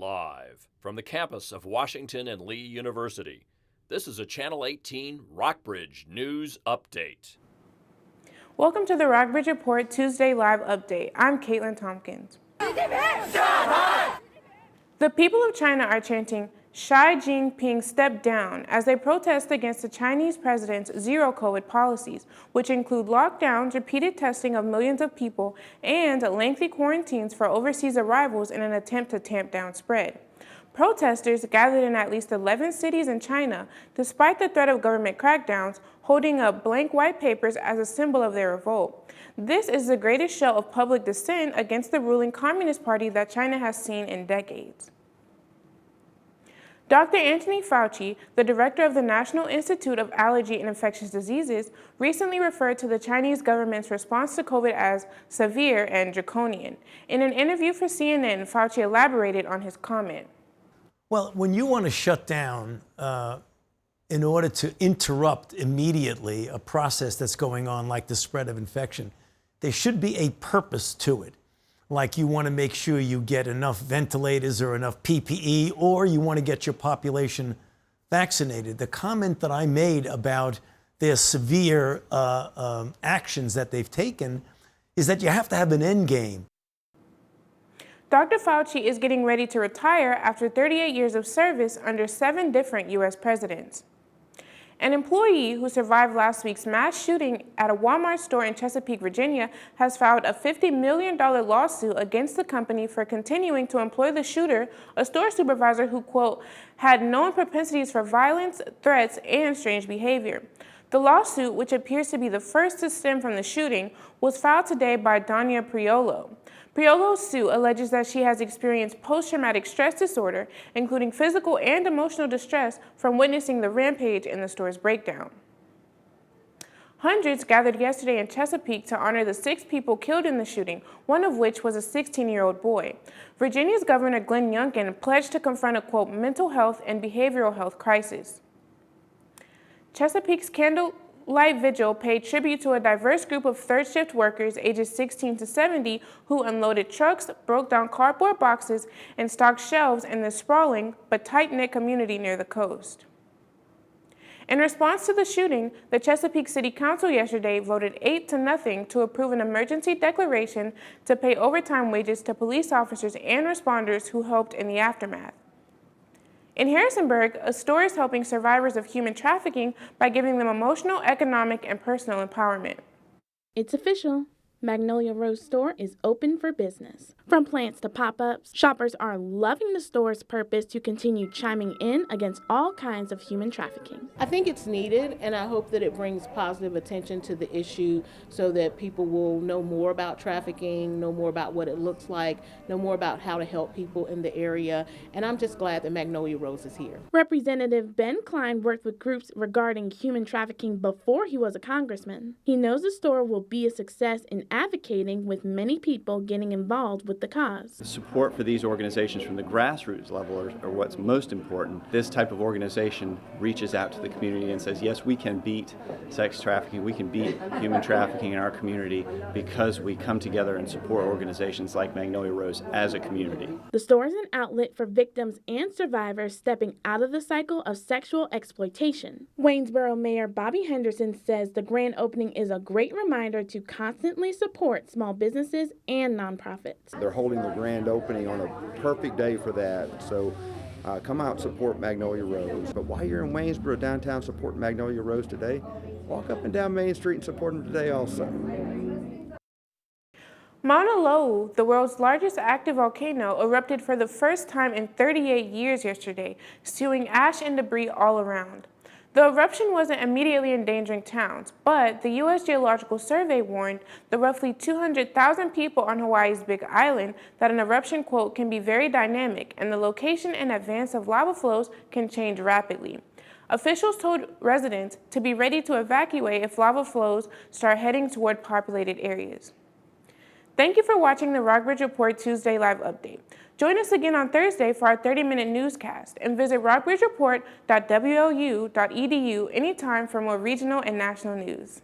Live from the campus of Washington and Lee University, this is a Channel 18 Rockbridge News Update. Welcome to the Rockbridge Report Tuesday Live Update. I'm Caitlin Tompkins. The people of China are chanting, Xi Jinping step down, as they protest against the Chinese president's zero-COVID policies, which include lockdowns, repeated testing of millions of people, and lengthy quarantines for overseas arrivals in an attempt to tamp down spread. Protesters gathered in at least 11 cities in China, despite the threat of government crackdowns, holding up blank white papers as a symbol of their revolt. This is the greatest show of public dissent against the ruling Communist Party that China has seen in decades. Dr. Anthony Fauci, the director of the National Institute of Allergy and Infectious Diseases, recently referred to the Chinese government's response to COVID as severe and draconian. In an interview for CNN, Fauci elaborated on his comment. Well, when you want to shut down in order to interrupt immediately a process that's going on like the spread of infection, there should be a purpose to it. Like you want to make sure you get enough ventilators or enough PPE, or you want to get your population vaccinated. The comment that I made about their severe actions that they've taken is that you have to have an end game. Dr. Fauci is getting ready to retire after 38 years of service under 7 different U.S. presidents. An employee who survived last week's mass shooting at a Walmart store in Chesapeake, Virginia, has filed a $50 million lawsuit against the company for continuing to employ the shooter, a store supervisor who, quote, had known propensities for violence, threats, and strange behavior. The lawsuit, which appears to be the first to stem from the shooting, was filed today by Danya Priolo. Priolo's suit alleges that she has experienced post-traumatic stress disorder, including physical and emotional distress from witnessing the rampage in the store's breakdown. Hundreds gathered yesterday in Chesapeake to honor the 6 people killed in the shooting, one of which was a 16-year-old boy. Virginia's Governor Glenn Youngkin pledged to confront a, quote, mental health and behavioral health crisis. Chesapeake's Candlelight Vigil paid tribute to a diverse group of third-shift workers ages 16 to 70 who unloaded trucks, broke down cardboard boxes, and stocked shelves in the sprawling but tight-knit community near the coast. In response to the shooting, the Chesapeake City Council yesterday voted 8-0 to approve an emergency declaration to pay overtime wages to police officers and responders who helped in the aftermath. In Harrisonburg, a store is helping survivors of human trafficking by giving them emotional, economic, and personal empowerment. It's official. Magnolia Rose store is open for business. From plants to pop-ups, shoppers are loving the store's purpose to continue chiming in against all kinds of human trafficking. I think it's needed, and I hope that it brings positive attention to the issue so that people will know more about trafficking, know more about what it looks like, know more about how to help people in the area, and I'm just glad that Magnolia Rose is here. Representative Ben Klein worked with groups regarding human trafficking before he was a congressman. He knows the store will be a success in advocating, with many people getting involved with the cause. The support for these organizations from the grassroots level are what's most important. This type of organization reaches out to the community and says, yes, we can beat sex trafficking, we can beat human trafficking in our community because we come together and support organizations like Magnolia Rose as a community. The store is an outlet for victims and survivors stepping out of the cycle of sexual exploitation. Waynesboro Mayor Bobby Henderson says the grand opening is a great reminder to constantly support small businesses and nonprofits. They're holding the grand opening on a perfect day for that, so come out and support Magnolia Rose. But while you're in Waynesboro downtown supporting Magnolia Rose today, walk up and down Main Street and support them today also. Mauna Loa, the world's largest active volcano, erupted for the first time in 38 years yesterday, spewing ash and debris all around. The eruption wasn't immediately endangering towns, but the U.S. Geological Survey warned the roughly 200,000 people on Hawaii's Big Island that an eruption, quote, can be very dynamic and the location and advance of lava flows can change rapidly. Officials told residents to be ready to evacuate if lava flows start heading toward populated areas. Thank you for watching the Rockbridge Report Tuesday Live Update. Join us again on Thursday for our 30-minute newscast and visit rockbridgereport.wlu.edu anytime for more regional and national news.